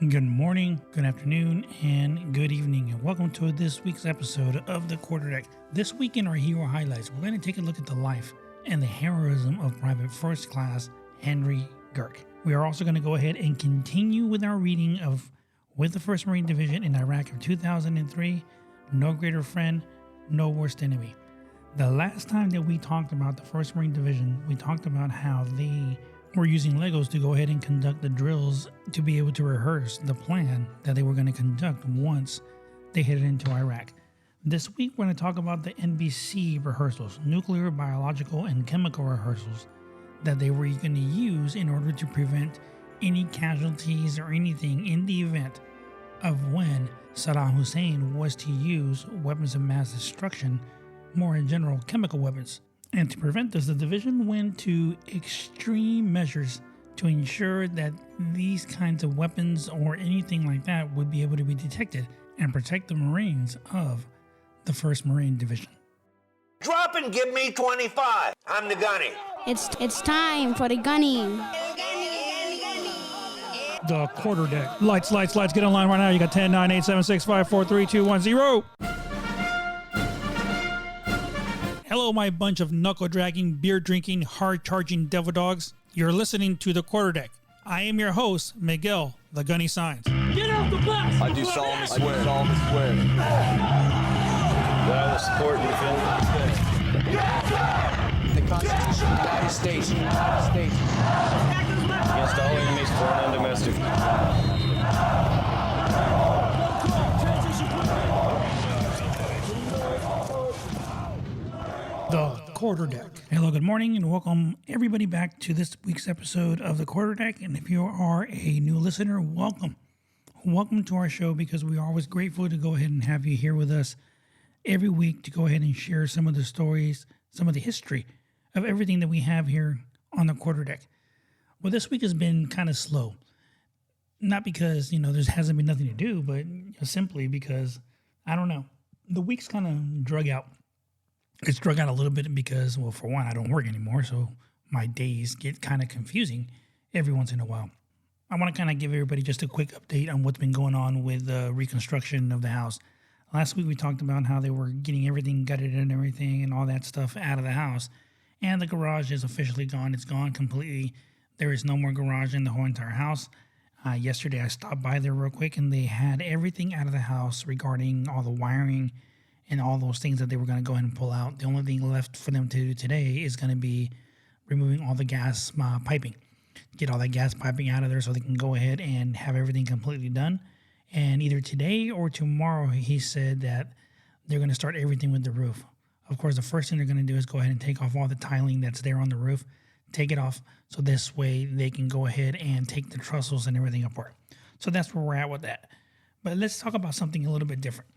Good morning, good afternoon, and good evening, and welcome to this week's episode of the Quarterdeck. This week in our hero highlights, we're going to take a look at the life and the heroism of Private First Class Henry Girk. We are also going to go ahead and continue with our reading of With the 1st Marine Division in Iraq of 2003, No Greater Friend, No Worst Enemy. The last time that we talked about the 1st Marine Division, we talked about how they were using Legos to go ahead and conduct the drills to be able to rehearse the plan that they were going to conduct once they headed into Iraq. This week, we're going to talk about the NBC rehearsals, nuclear, biological, and chemical rehearsals that they were going to use in order to prevent any casualties or anything in the event of when Saddam Hussein was to use weapons of mass destruction, more in general, chemical weapons. And to prevent this, the division went to extreme measures to ensure that these kinds of weapons or anything like that would be able to be detected and protect the Marines of the 1st Marine Division. Drop and give me 25. I'm the gunny. It's time for the gunning. The Quarterdeck. Lights. Get online right now. You got 10, 9, 8, 7, 6, 5, 4, 3, 2, 1, 0. Hello, my bunch of knuckle-dragging, beer-drinking, hard-charging devil dogs. You're listening to the Quarterdeck. I am your host, Miguel, the Gunny Signs. Get off the bus! I do solemnly swear. That I will support and defend the Constitution of the United States. Against all enemies, foreign and domestic. The Quarterdeck. Hello, good morning, and welcome everybody back to this week's episode of the Quarterdeck. And if you are a new listener, welcome. Welcome to our show, because we are always grateful to go ahead and have you here with us every week to go ahead and share some of the stories, some of the history of everything that we have here on the Quarterdeck. Well, this week has been kind of slow. Not because, there hasn't been nothing to do, but simply because, I don't know, the week's kind of drug out. It's drug out a little bit because, well, for one, I don't work anymore, so my days get kind of confusing every once in a while. I want to kind of give everybody just a quick update on what's been going on with the reconstruction of the house. Last week we talked about how they were getting everything gutted and everything and all that stuff out of the house, and the garage is officially gone. It's gone completely. There is no more garage in the whole entire house. Yesterday I stopped by there real quick, and they had everything out of the house regarding all the wiring and all those things that they were going to go ahead and pull out. The only thing left for them to do today is going to be removing all the gas piping. Get all that gas piping out of there so they can go ahead and have everything completely done. And either today or tomorrow, he said that they're going to start everything with the roof. Of course, the first thing they're going to do is go ahead and take off all the tiling that's there on the roof. Take it off so this way they can go ahead and take the trestles and everything apart. So that's where we're at with that. But let's talk about something a little bit different.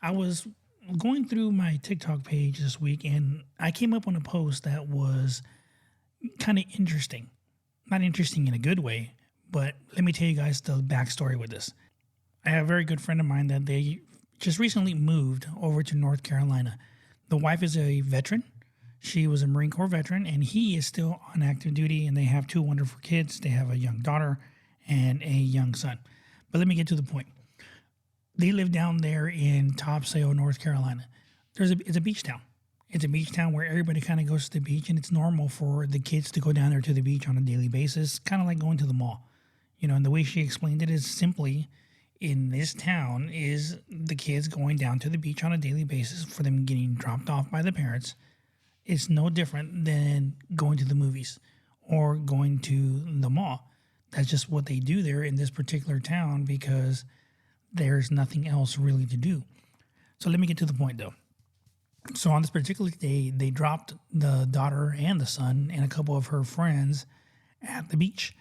I was going through my TikTok page this week, and I came up on a post that was kind of interesting. Not interesting in a good way, but let me tell you guys the backstory with this. I have a very good friend of mine that they just recently moved over to North Carolina. The wife is a veteran. She was a Marine Corps veteran, and he is still on active duty, and they have two wonderful kids. They have a young daughter and a young son. But let me get to the point. They live down there in Topsail, North Carolina. It's a beach town. It's a beach town where everybody kind of goes to the beach, and it's normal for the kids to go down there to the beach on a daily basis, kind of like going to the mall. And the way she explained it is simply, in this town, is the kids going down to the beach on a daily basis for them getting dropped off by the parents. It's no different than going to the movies or going to the mall. That's just what they do there in this particular town because there's nothing else really to do. So let me get to the point, though. So on this particular day, they dropped the daughter and the son and a couple of her friends at the beach.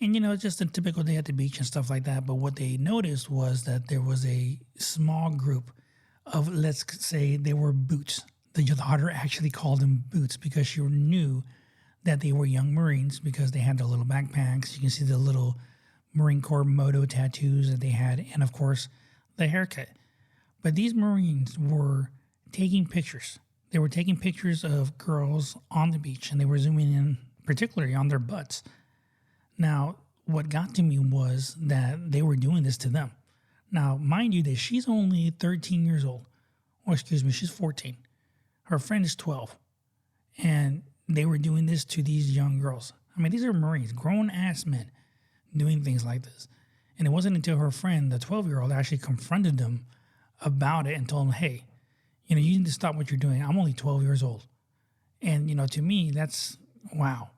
And, it's just a typical day at the beach and stuff like that. But what they noticed was that there was a small group of, let's say, they were boots. The daughter actually called them boots because she knew that they were young Marines because they had the little backpacks. You can see the little Marine Corps motto tattoos that they had, and of course, the haircut. But these Marines were taking pictures. They were taking pictures of girls on the beach, and they were zooming in particularly on their butts. Now, what got to me was that they were doing this to them. Now, mind you, that she's only 13 years old. Or excuse me, she's 14. Her friend is 12. And they were doing this to these young girls. I mean, these are Marines, grown-ass men doing things like this. And it wasn't until her friend, the 12-year-old, actually confronted them about it and told them, hey, you need to stop what you're doing. I'm only 12 years old. And, to me, that's, wow.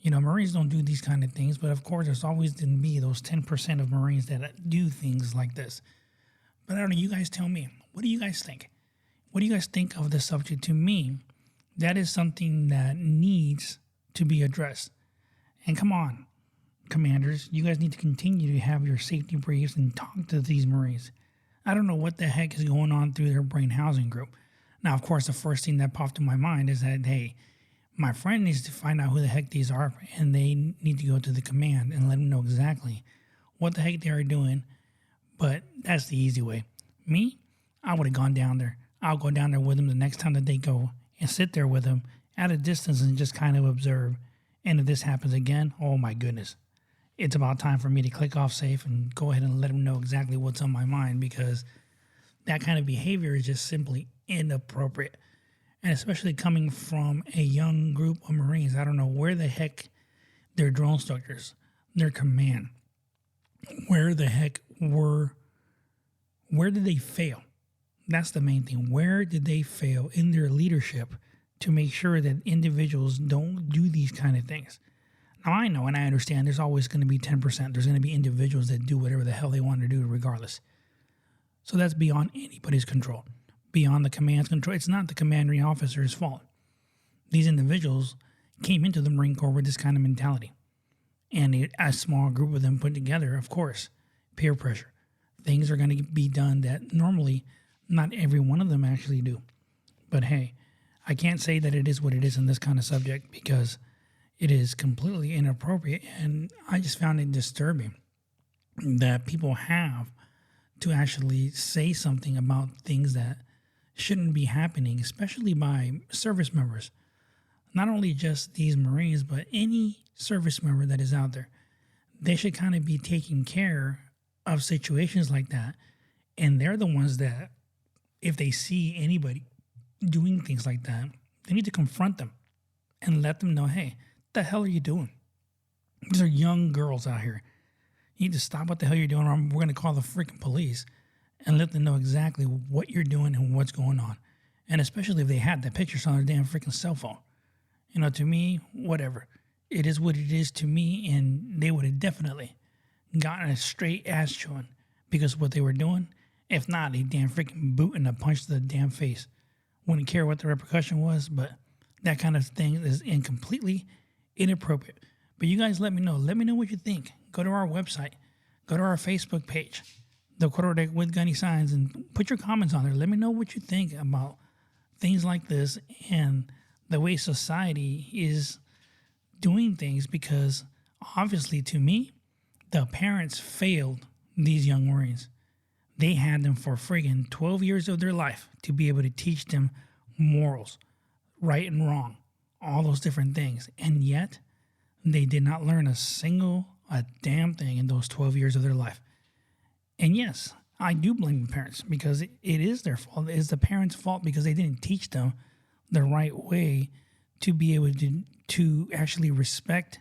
Marines don't do these kind of things, but of course, there's always going to be those 10% of Marines that do things like this. But I don't know, you guys tell me, what do you guys think? What do you guys think of the subject? To me, that is something that needs to be addressed. And come on, commanders, you guys need to continue to have your safety briefs and talk to these Marines. I don't know what the heck is going on through their brain housing group. Now, of course, the first thing that popped in my mind is that, hey, my friend needs to find out who the heck these are, and they need to go to the command and let them know exactly what the heck they are doing. But that's the easy way. Me, I would have gone down there. I'll go down there with them the next time that they go and sit there with them at a distance and just kind of observe. And if this happens again, oh my goodness, it's about time for me to click off safe and go ahead and let them know exactly what's on my mind, because that kind of behavior is just simply inappropriate. And especially coming from a young group of Marines, I don't know where the heck their drill instructors, their command, where the heck where did they fail? That's the main thing. Where did they fail in their leadership to make sure that individuals don't do these kind of things? Now, I know and I understand there's always going to be 10%. There's going to be individuals that do whatever the hell they want to do regardless. So that's beyond anybody's control, beyond the command's control. It's not the commanding officer's fault. These individuals came into the Marine Corps with this kind of mentality. And a small group of them put together, of course, peer pressure. Things are going to be done that normally not every one of them actually do. But hey, I can't say that it is what it is in this kind of subject, because it is completely inappropriate. And I just found it disturbing that people have to actually say something about things that shouldn't be happening, especially by service members. Not only just these Marines, but any service member that is out there. They should kind of be taking care of situations like that. And they're the ones that, if they see anybody doing things like that, they need to confront them and let them know, hey, what the hell are you doing? These are young girls out here. You need to stop what the hell you're doing, or we're going to call the freaking police and let them know exactly what you're doing and what's going on. And especially if they had the pictures on their damn freaking cell phone. To me, whatever. It is what it is to me, and they would have definitely gotten a straight ass chewing because of what they were doing. If not, a damn freaking boot and a punch to the damn face. Wouldn't care what the repercussion was, but that kind of thing is completely inappropriate. But you guys let me know. Let me know what you think. Go to our website. Go to our Facebook page, The Quarterdeck with Gunny Signs, and put your comments on there. Let me know what you think about things like this and the way society is doing things, because obviously to me, the parents failed these young Marines. They had them for friggin' 12 years of their life to be able to teach them morals, right and wrong, all those different things. And yet, they did not learn a damn thing in those 12 years of their life. And yes, I do blame the parents, because it is their fault. It is the parents' fault because they didn't teach them the right way to be able to actually respect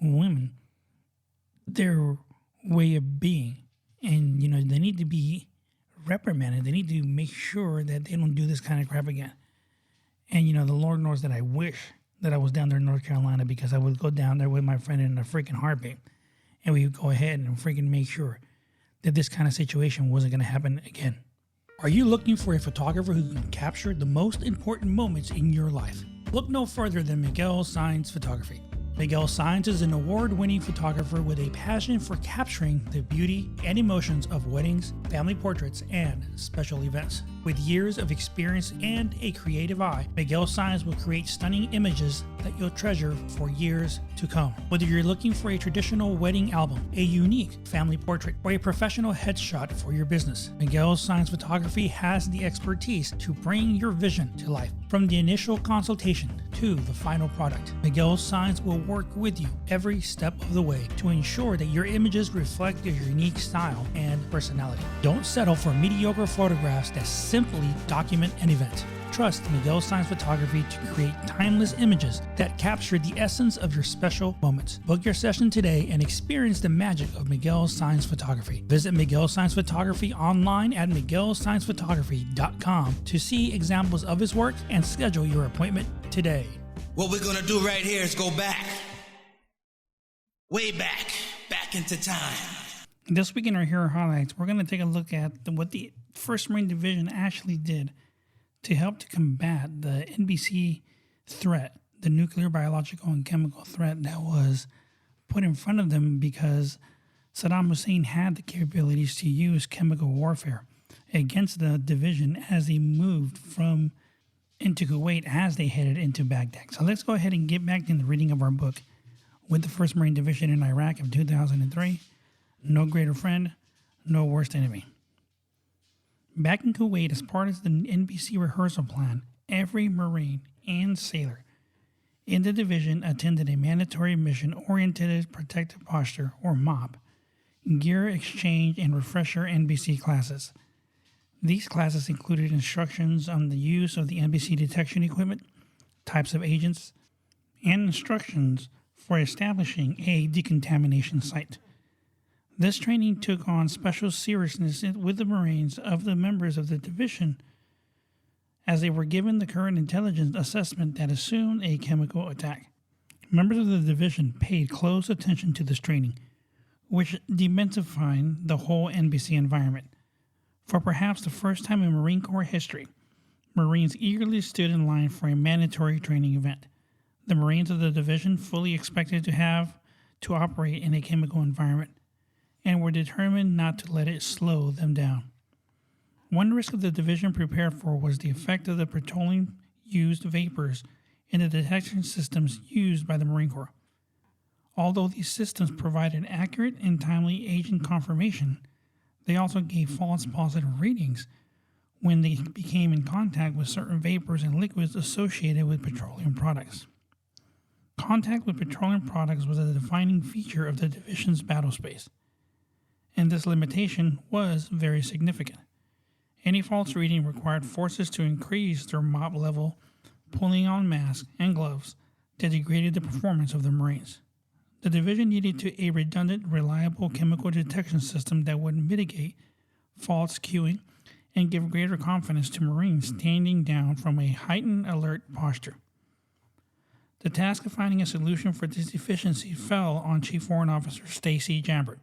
women, their way of being. And, they need to be reprimanded. They need to make sure that they don't do this kind of crap again. And, the Lord knows that I wish that I was down there in North Carolina, because I would go down there with my friend in a freaking heartbeat. And we would go ahead and freaking make sure that this kind of situation wasn't going to happen again. Are you looking for a photographer who can capture the most important moments in your life? Look no further than Miguel Signs Photography. Miguel Signs is an award-winning photographer with a passion for capturing the beauty and emotions of weddings, family portraits, and special events. With years of experience and a creative eye, Miguel Science will create stunning images that you'll treasure for years to come. Whether you're looking for a traditional wedding album, a unique family portrait, or a professional headshot for your business, Miguel Science Photography has the expertise to bring your vision to life. From the initial consultation to the final product, Miguel Science will work with you every step of the way to ensure that your images reflect your unique style and personality. Don't settle for mediocre photographs that simply document an event. Trust Miguel Science Photography to create timeless images that capture the essence of your special moments. Book your session today and experience the magic of Miguel Science Photography. Visit Miguel Science Photography online at miguelsciencephotography.com to see examples of his work and schedule your appointment today. What we're gonna do right here is go back. Way back into time. This week in our Hero Highlights, we're going to take a look at what the 1st Marine Division actually did to help to combat the NBC threat, the nuclear, biological, and chemical threat that was put in front of them because Saddam Hussein had the capabilities to use chemical warfare against the division as they moved from into Kuwait as they headed into Baghdad. So let's go ahead and get back to the reading of our book with the 1st Marine Division in Iraq of 2003. No greater friend, no worst enemy. Back in Kuwait, as part of the NBC rehearsal plan, every Marine and sailor in the division attended a mandatory mission-oriented protective posture, or MOP, gear exchange and refresher NBC classes. These classes included instructions on the use of the NBC detection equipment, types of agents, and instructions for establishing a decontamination site. This training took on special seriousness with the Marines of the members of the division as they were given the current intelligence assessment that assumed a chemical attack. Members of the division paid close attention to this training, which demystified the whole NBC environment. For perhaps the first time in Marine Corps history, Marines eagerly stood in line for a mandatory training event. The Marines of the division fully expected to have to operate in a chemical environment and were determined not to let it slow them down. One risk of the division prepared for was the effect of the petroleum-used vapors in the detection systems used by the Marine Corps. Although these systems provided accurate and timely agent confirmation, they also gave false positive readings when they became in contact with certain vapors and liquids associated with petroleum products. Contact with petroleum products was a defining feature of the division's battle space, and this limitation was very significant. Any false reading required forces to increase their MOP level, pulling on masks and gloves that degraded the performance of the Marines. The division needed a redundant, reliable chemical detection system that would mitigate false cueing and give greater confidence to Marines standing down from a heightened alert posture. The task of finding a solution for this deficiency fell on Chief Warrant Officer Stacy Jambert,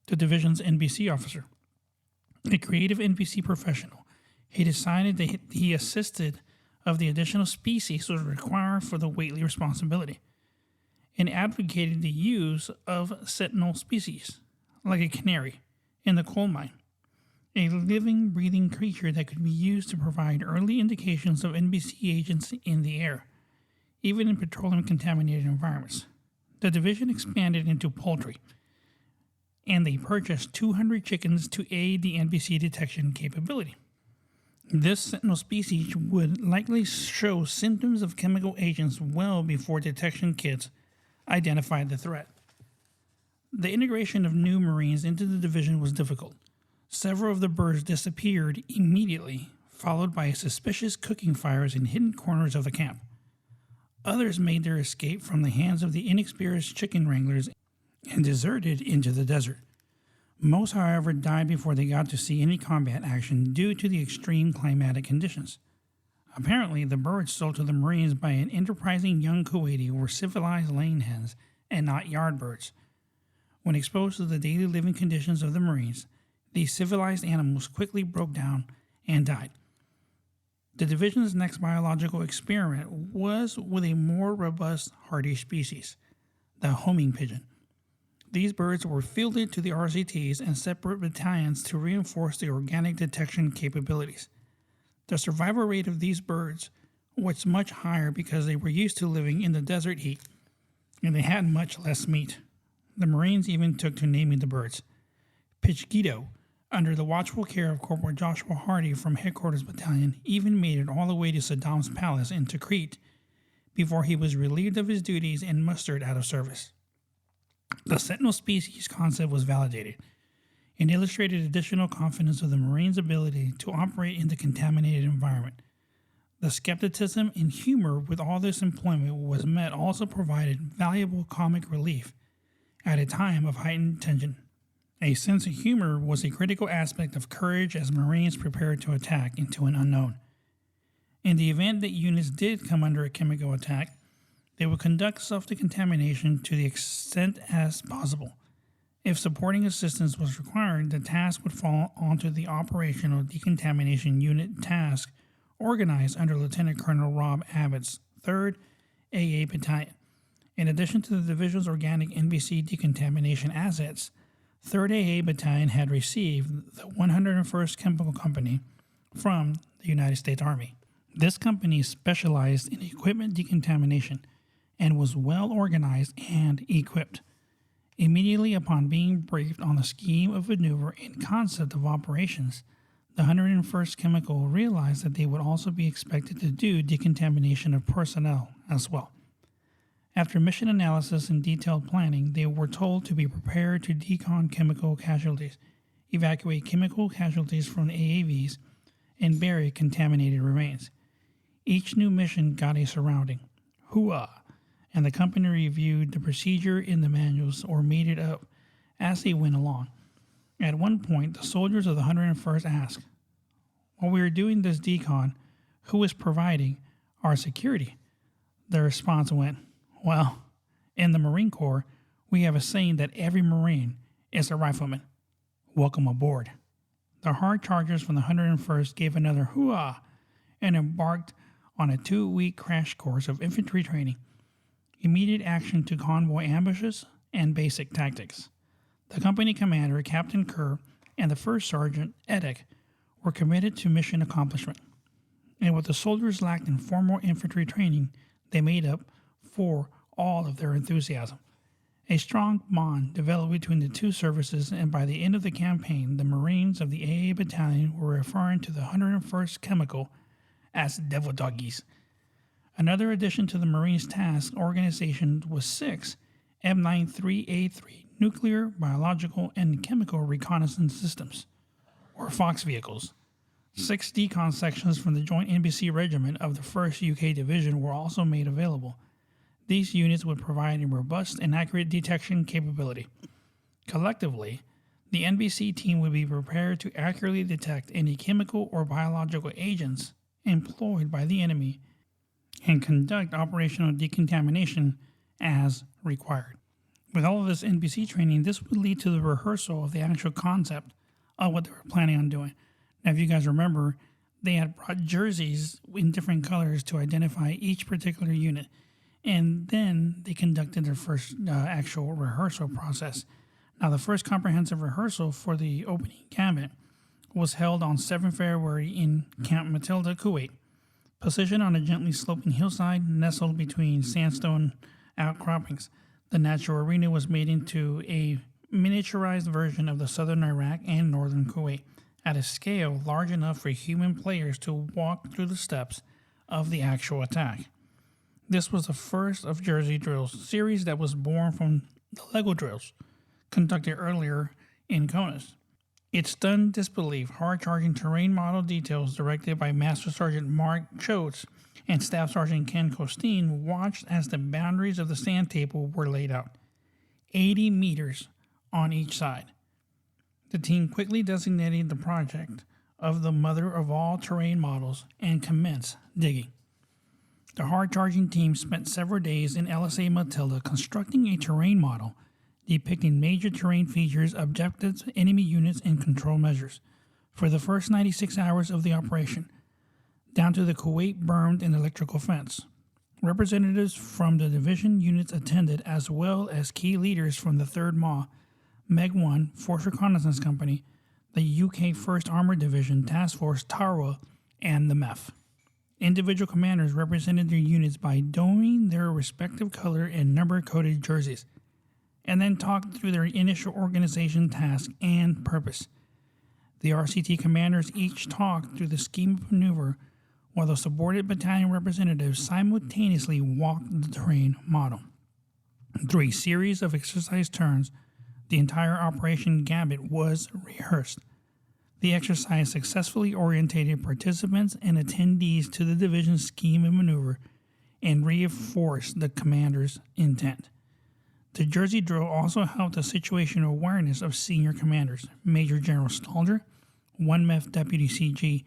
the division's NBC officer. A creative NBC professional, he decided that he assisted of the additional species was required for the weighty responsibility, and advocated the use of sentinel species, like a canary, in the coal mine, a living, breathing creature that could be used to provide early indications of NBC agents in the air, even in petroleum-contaminated environments. The division expanded into poultry, and they purchased 200 chickens to aid the NBC detection capability. This sentinel species would likely show symptoms of chemical agents well before detection kits identified the threat. The integration of new Marines into the division was difficult. Several of the birds disappeared immediately, followed by suspicious cooking fires in hidden corners of the camp. Others made their escape from the hands of the inexperienced chicken wranglers and deserted into the desert. Most, however, died before they got to see any combat action due to the extreme climatic conditions. Apparently, the birds sold to the Marines by an enterprising young Kuwaiti were civilized laying hens and not yard birds. When exposed to the daily living conditions of the Marines, these civilized animals quickly broke down and died. The division's next biological experiment was with a more robust, hardy species, the homing pigeon. These birds were fielded to the RCTs and separate battalions to reinforce the organic detection capabilities. The survival rate of these birds was much higher because they were used to living in the desert heat and they had much less meat. The Marines even took to naming the birds. Pichgito, under the watchful care of Corporal Joshua Hardy from Headquarters Battalion, even made it all the way to Saddam's palace in Tikrit before he was relieved of his duties and mustered out of service. The Sentinel species concept was validated and illustrated additional confidence of the Marines' ability to operate in the contaminated environment. The skepticism and humor with all this employment was met also provided valuable comic relief at a time of heightened tension. A sense of humor was a critical aspect of courage as Marines prepared to attack into an unknown. In the event that units did come under a chemical attack, they would conduct self-decontamination to the extent as possible. If supporting assistance was required, the task would fall onto the Operational Decontamination Unit task organized under Lieutenant Colonel Rob Abbott's 3rd AA Battalion. In addition to the division's organic NBC decontamination assets, 3rd AA Battalion had received the 101st Chemical Company from the United States Army. This company specialized in equipment decontamination and was well organized and equipped. Immediately upon being briefed on the scheme of maneuver and concept of operations, the 101st Chemical realized that they would also be expected to do decontamination of personnel as well. After mission analysis and detailed planning, they were told to be prepared to decon chemical casualties, evacuate chemical casualties from the AAVs, and bury contaminated remains. Each new mission got a surrounding hooah, and the company reviewed the procedure in the manuals or made it up as they went along. At one point, the soldiers of the 101st asked, "While we are doing this decon, who is providing our security?" The response went, "Well, in the Marine Corps, we have a saying that every Marine is a rifleman. Welcome aboard." The hard chargers from the 101st gave another hooah and embarked on a 2-week crash course of infantry training, immediate action to convoy ambushes, and basic tactics. The company commander, Captain Kerr, and the first sergeant, Edick, were committed to mission accomplishment. And what the soldiers lacked in formal infantry training, they made up for all of their enthusiasm. A strong bond developed between the two services, and by the end of the campaign, the Marines of the AA Battalion were referring to the 101st Chemical as Devil Doggies. Another addition to the Marines' task organization was 6 M93A3 nuclear, biological, and chemical reconnaissance systems, or FOX vehicles. 6 decon sections from the Joint NBC Regiment of the 1st UK Division were also made available. These units would provide a robust and accurate detection capability. Collectively, the NBC team would be prepared to accurately detect any chemical or biological agents employed by the enemy and conduct operational decontamination as required. With all of this NBC training, this would lead to the rehearsal of the actual concept of what they were planning on doing. Now, if you guys remember, they had brought jerseys in different colors to identify each particular unit, and then they conducted their first actual rehearsal process. Now, the first comprehensive rehearsal for the opening gambit was held on 7 February in Camp Matilda, Kuwait. Positioned on a gently sloping hillside nestled between sandstone outcroppings, the natural arena was made into a miniaturized version of the southern Iraq and northern Kuwait, at a scale large enough for human players to walk through the steps of the actual attack. This was the first of Jersey Drills series that was born from the Lego drills conducted earlier in CONUS. It stunned disbelief, hard-charging terrain model details directed by Master Sergeant Mark Choates and Staff Sergeant Ken Costin watched as the boundaries of the sand table were laid out, 80 meters on each side. The team quickly designated the project of the mother of all terrain models and commenced digging. The hard-charging team spent several days in LSA Matilda constructing a terrain model depicting major terrain features, objectives, enemy units, and control measures for the first 96 hours of the operation, down to the Kuwait bermed and electrical fence. Representatives from the division units attended, as well as key leaders from the 3rd MAW, Meg 1 Force Reconnaissance Company, the UK 1st Armored Division Task Force TARWA, and the MEF. Individual commanders represented their units by donning their respective color and number-coded jerseys, and then talked through their initial organization task and purpose. The RCT commanders each talked through the scheme of maneuver, while the subordinate battalion representatives simultaneously walked the terrain model. Through a series of exercise turns, the entire Operation Gambit was rehearsed. The exercise successfully orientated participants and attendees to the division's scheme and maneuver and reinforced the commander's intent. The Jersey drill also helped the situational awareness of senior commanders, Major General Stalder, 1 MEF Deputy CG,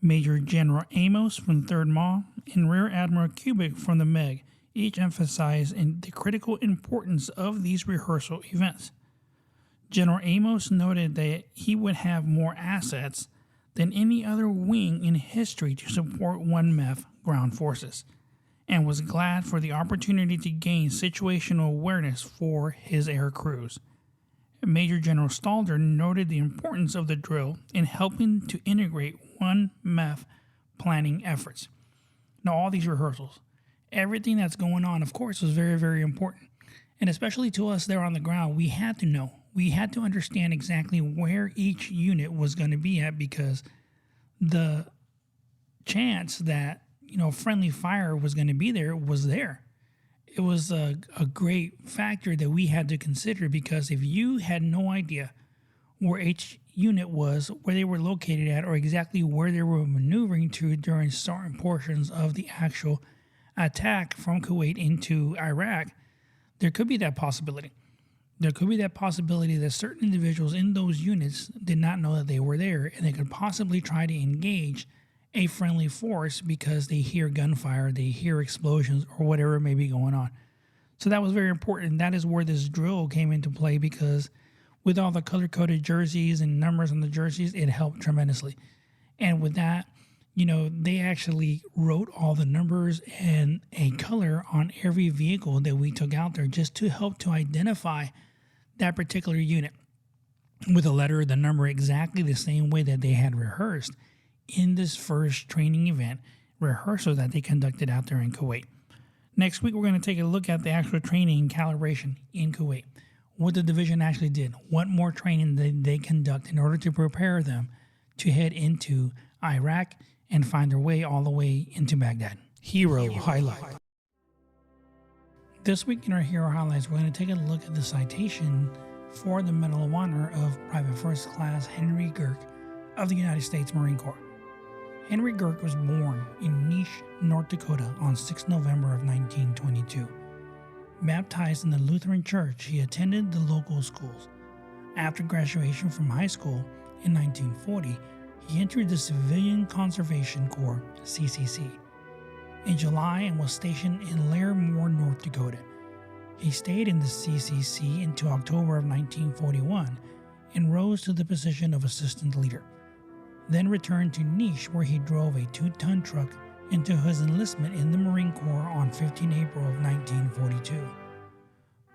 Major General Amos from 3rd MAW, and Rear Admiral Kubik from the MEG, each emphasized the critical importance of these rehearsal events. General Amos noted that he would have more assets than any other wing in history to support 1 MEF ground forces, and was glad for the opportunity to gain situational awareness for his air crews. Major General Stalder noted the importance of the drill in helping to integrate 1 MEF planning efforts. Now, all these rehearsals, everything that's going on, of course, was very, very important. And especially to us there on the ground, we had to know. We had to understand exactly where each unit was going to be at, because the chance that, friendly fire was going to be there was there. It was a great factor that we had to consider, because if you had no idea where each unit was, where they were located at, or exactly where they were maneuvering to during certain portions of the actual attack from Kuwait into Iraq, there could be that possibility. There could be that possibility that certain individuals in those units did not know that they were there, and they could possibly try to engage a friendly force because they hear gunfire, they hear explosions, or whatever may be going on. So that was very important. That is where this drill came into play, because with all the color-coded jerseys and numbers on the jerseys, it helped tremendously. And with that, they actually wrote all the numbers and a color on every vehicle that we took out there, just to help to identify that particular unit with a letter, the number, exactly the same way that they had rehearsed in this first training event rehearsal that they conducted out there in Kuwait. Next week, we're going to take a look at the actual training and calibration in Kuwait, what the division actually did, what more training did they conduct in order to prepare them to head into Iraq and find their way all the way into Baghdad. Hero highlight. This week in our Hero Highlights, we're going to take a look at the citation for the Medal of Honor of Private First Class Henry Girk of the United States Marine Corps. Henry Girk was born in Niche, North Dakota on 6 November of 1922. Baptized in the Lutheran Church, he attended the local schools. After graduation from high school in 1940, he entered the Civilian Conservation Corps, CCC, in July and was stationed in Larimore, North Dakota. He stayed in the CCC until October of 1941 and rose to the position of assistant leader. Then returned to Niche, where he drove a 2-ton truck into his enlistment in the Marine Corps on 15 April of 1942.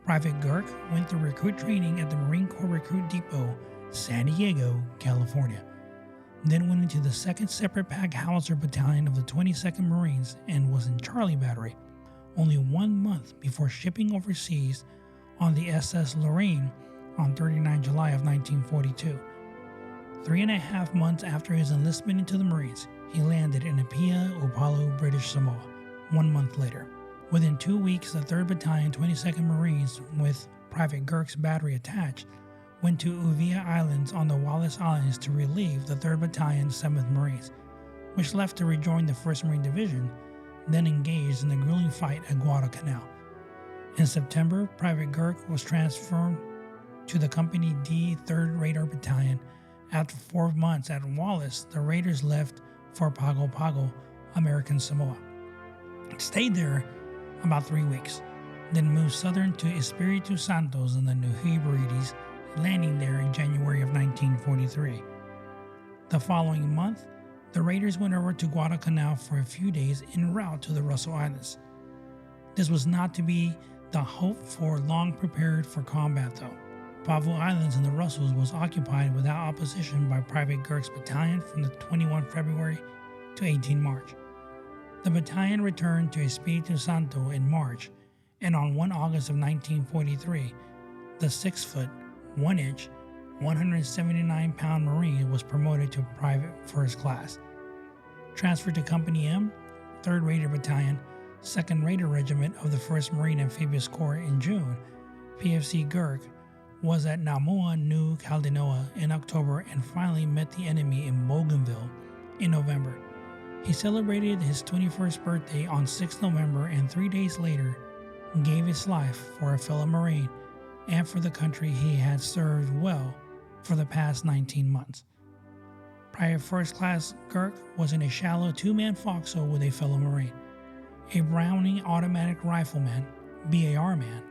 Private Girk went through recruit training at the Marine Corps Recruit Depot, San Diego, California. Then went into the 2nd Separate Pack Howitzer Battalion of the 22nd Marines and was in Charlie Battery, only 1 month before shipping overseas on the SS Lorraine on 39 July of 1942. 3.5 months after his enlistment into the Marines, he landed in Apia, Upolu, British Samoa, 1 month later. Within 2 weeks, the 3rd Battalion 22nd Marines, with Private Girk's battery attached, went to Uvia Islands on the Wallis Islands to relieve the 3rd Battalion 7th Marines, which left to rejoin the 1st Marine Division, then engaged in the grueling fight at Guadalcanal. In September, Private Girk was transferred to the Company D 3rd Radar Battalion. After 4 months at Wallis, the Raiders left for Pago Pago, American Samoa. Stayed there about 3 weeks, then moved southern to Espiritu Santos in the New Hebrides, landing there in January of 1943. The following month, the Raiders went over to Guadalcanal for a few days en route to the Russell Islands. This was not to be the hope for long prepared for combat though. Pavu Islands in the Russells was occupied without opposition by Private Girk's battalion from the 21 February to 18 March. The battalion returned to Espiritu Santo in March, and on 1 August of 1943, the 6-foot, 1-inch, 179-pound Marine was promoted to Private First Class. Transferred to Company M, 3rd Raider Battalion, 2nd Raider Regiment of the 1st Marine Amphibious Corps in June, PFC Girk was at Namoa New Caledonia in October and finally met the enemy in Bougainville in November. He celebrated his 21st birthday on 6 November and 3 days later gave his life for a fellow Marine and for the country he had served well for the past 19 months. Private First Class Girk was in a shallow 2-man foxhole with a fellow Marine, a Browning automatic rifleman, BAR man,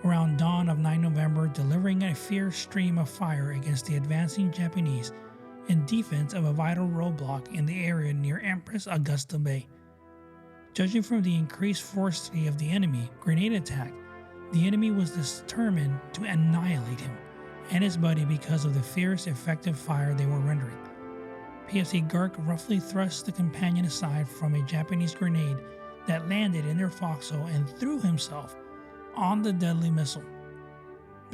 around dawn of 9 November, delivering a fierce stream of fire against the advancing Japanese in defense of a vital roadblock in the area near Empress Augusta Bay. Judging from the increased ferocity of the enemy grenade attack, the enemy was determined to annihilate him and his buddy because of the fierce, effective fire they were rendering. PFC Girk roughly thrust the companion aside from a Japanese grenade that landed in their foxhole and threw himself on the deadly missile.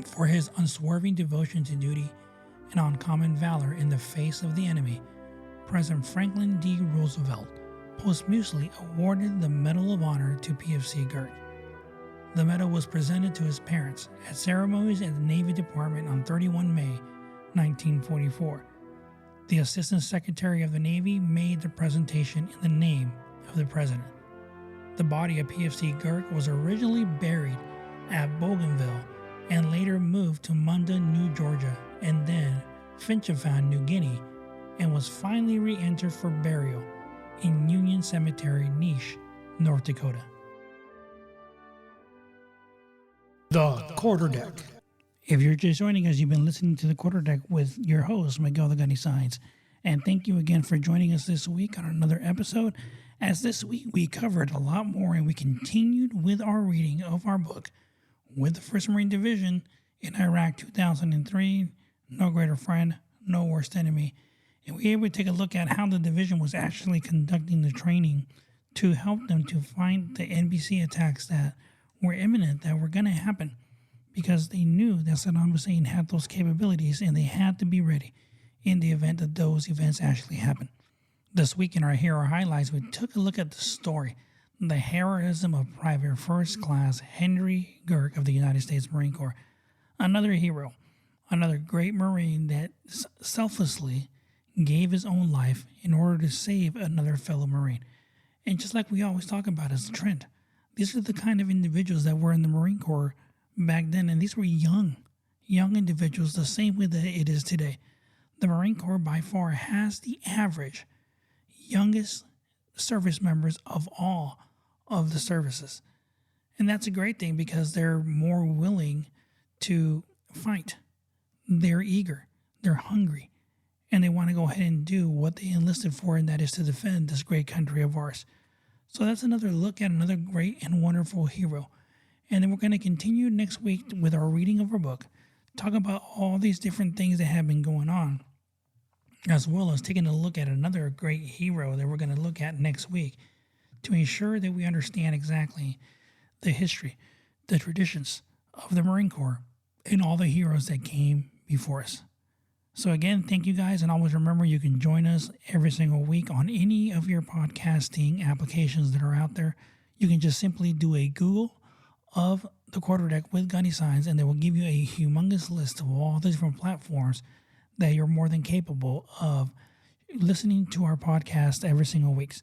For his unswerving devotion to duty and uncommon valor in the face of the enemy, President Franklin D. Roosevelt posthumously awarded the Medal of Honor to PFC Girk. The medal was presented to his parents at ceremonies at the Navy Department on 31 May 1944. The Assistant Secretary of the Navy made the presentation in the name of the President. The body of PFC Girk was originally buried at Bougainville and later moved to Munda, New Georgia, and then Finchafan, New Guinea, and was finally re-entered for burial in Union Cemetery, Niche, North Dakota. The Quarterdeck. If you're just joining us, you've been listening to The Quarterdeck with your host, Miguel the Gunny Signs. And thank you again for joining us this week on another episode. As this week we covered a lot more and we continued with our reading of our book, With the 1st Marine Division in Iraq 2003, No Greater Friend, No Worst Enemy. And we were able to take a look at how the division was actually conducting the training to help them to find the NBC attacks that were imminent, that were going to happen, because they knew that Saddam Hussein had those capabilities and they had to be ready in the event that those events actually happen. This week in our Hero Highlights, we took a look at the story, the heroism of Private First Class Henry Girk of the United States Marine Corps. Another hero, another great Marine that selflessly gave his own life in order to save another fellow Marine. And just like we always talk about as a trend, these are the kind of individuals that were in the Marine Corps back then, and these were young individuals, the same way that it is today. The Marine Corps by far has the average youngest service members of all of the services. And that's a great thing because they're more willing to fight. They're eager, they're hungry, and they want to go ahead and do what they enlisted for, and that is to defend this great country of ours. So that's another look at another great and wonderful hero. And then we're going to continue next week with our reading of our book, talk about all these different things that have been going on, as well as taking a look at another great hero that we're going to look at next week to ensure that we understand exactly the history, the traditions of the Marine Corps, and all the heroes that came before us. So again, thank you guys, and always remember you can join us every single week on any of your podcasting applications that are out there. You can just simply do a Google of The Quarterdeck with Gunny Signs, and they will give you a humongous list of all the different platforms that you're more than capable of listening to our podcast every single week.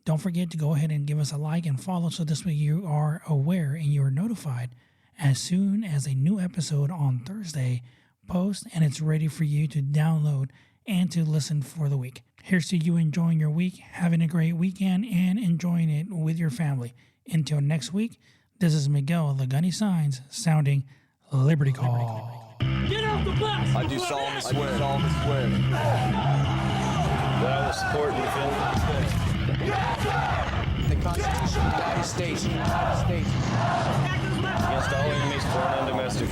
Don't forget to go ahead and give us a like and follow, so this way you are aware and you are notified as soon as a new episode on Thursday post and it's ready for you to download and to listen for the week. Here's to you enjoying your week, having a great weekend, and enjoying it with your family. Until next week, this is Miguel the Gunny Signs sounding Liberty Call. Get off the bus! I do solemnly swear that I will support and defend the Constitution of the United States against all enemies, foreign and domestic.